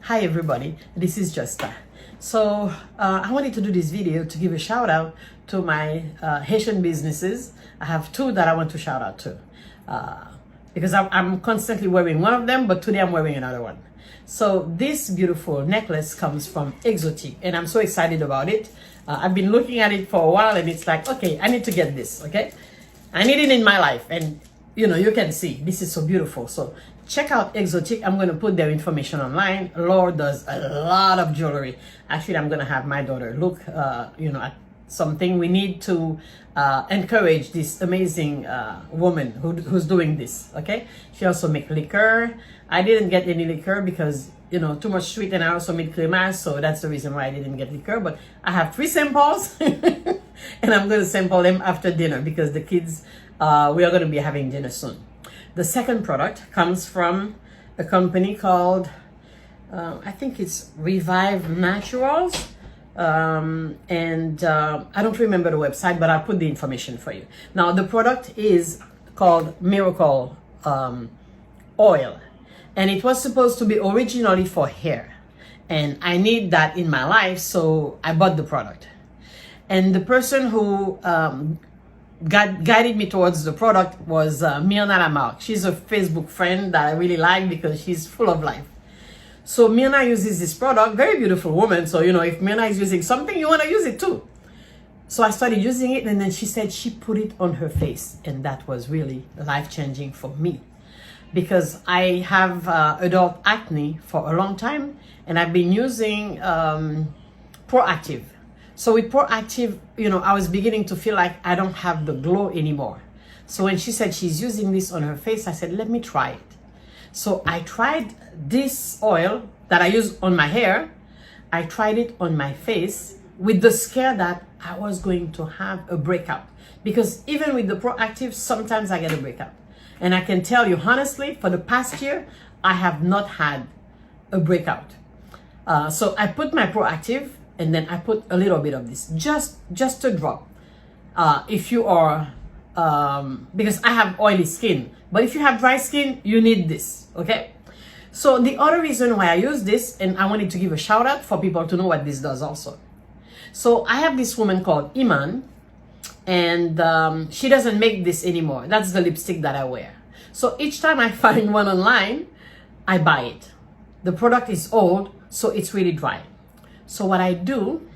Hi everybody, this is Justa. So I wanted to do this video to give a shout out to my Haitian businesses. I have two that I want to shout out to because I'm constantly wearing one of them, but today I'm wearing another one. So this beautiful necklace comes from Exotic and I'm so excited about it. I've been looking at it for a while and it's like, okay, I need to get this, okay? I need it in my life, and you know, you can see this is so beautiful. So check out Exotic. I'm going to put their information online. Laura does a lot of jewelry. Actually, I'm going to have my daughter look at something. We need to encourage this amazing woman who's doing this. Okay, she also make liquor. I didn't get any liquor because too much sweet, and I also made cremage, so that's the reason why I didn't get liquor. But I have 3 samples and I'm going to sample them after dinner because the kids we are going to be having dinner soon. The second product comes from a company called I think it's Revive Naturals, and I don't remember the website, but I'll put the information for you. Now the product is called Miracle Oil, and it was supposed to be originally for hair, and I need that in my life, so I bought the product. And the person who guided me towards the product was Myrna Lamarck. She's a Facebook friend that I really like because she's full of life. So Myrna uses this product, very beautiful woman. So if Myrna is using something, you want to use it too. So I started using it, and then she said she put it on her face, and that was really life-changing for me because I have adult acne for a long time, and I've been using Proactive. So with Proactive, I was beginning to feel like I don't have the glow anymore. So when she said she's using this on her face, I said, let me try it. So I tried this oil that I use on my hair. I tried it on my face with the scare that I was going to have a breakout. Because even with the Proactive, sometimes I get a breakout. And I can tell you honestly, for the past year, I have not had a breakout. So I put my Proactive, and then I put a little bit of this, just a drop. If you are, because I have oily skin, but if you have dry skin, you need this, okay? So the other reason why I use this, and I wanted to give a shout out for people to know what this does also. So I have this woman called Iman, and she doesn't make this anymore. That's the lipstick that I wear. So each time I find one online, I buy it. The product is old, so it's really dry. So what I do,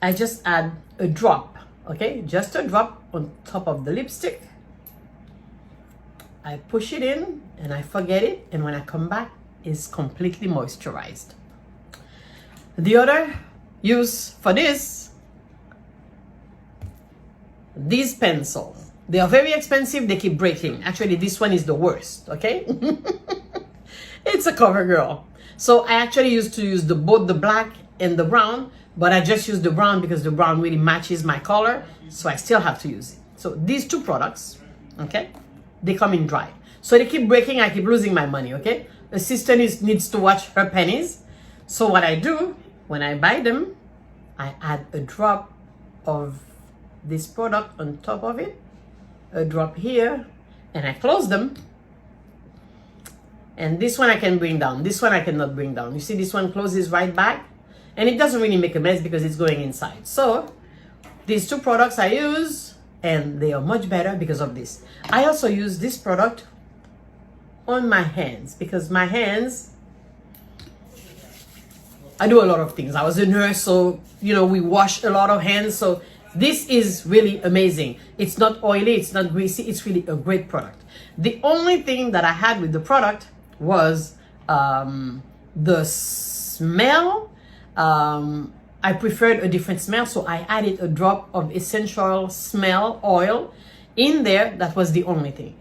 I just add a drop, okay? Just a drop on top of the lipstick. I push it in and I forget it, and when I come back, it's completely moisturized. The other use for this, these pencils. They are very expensive, they keep breaking. Actually, this one is the worst, okay? It's a CoverGirl. So I actually used to use both the black and the brown, but I just use the brown because the brown really matches my color, so I still have to use it. So these two products, okay, they come in dry. So they keep breaking, I keep losing my money, okay? The sister needs to watch her pennies. So what I do, when I buy them, I add a drop of this product on top of it, a drop here, and I close them. And this one I can bring down. This one I cannot bring down. You see, this one closes right back. And it doesn't really make a mess because it's going inside. So these two products I use, and they are much better because of this. I also use this product on my hands because my hands, I do a lot of things. I was a nurse, so we wash a lot of hands. So this is really amazing. It's not oily, it's not greasy. It's really a great product. The only thing that I had with the product was the smell. I preferred a different smell, so I added a drop of essential smell oil in there. That was the only thing.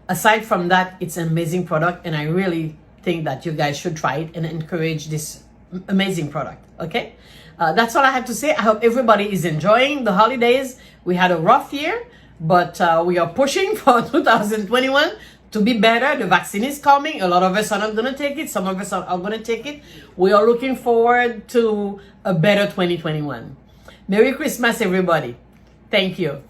Aside from that, it's an amazing product, and I really think that you guys should try it and encourage this amazing product, okay? That's all I have to say. I hope everybody is enjoying the holidays. We had a rough year, but we are pushing for 2021 to be better. The vaccine is coming. A lot of us are not going to take it. Some of us are going to take it. We are looking forward to a better 2021. Merry Christmas, everybody. Thank you.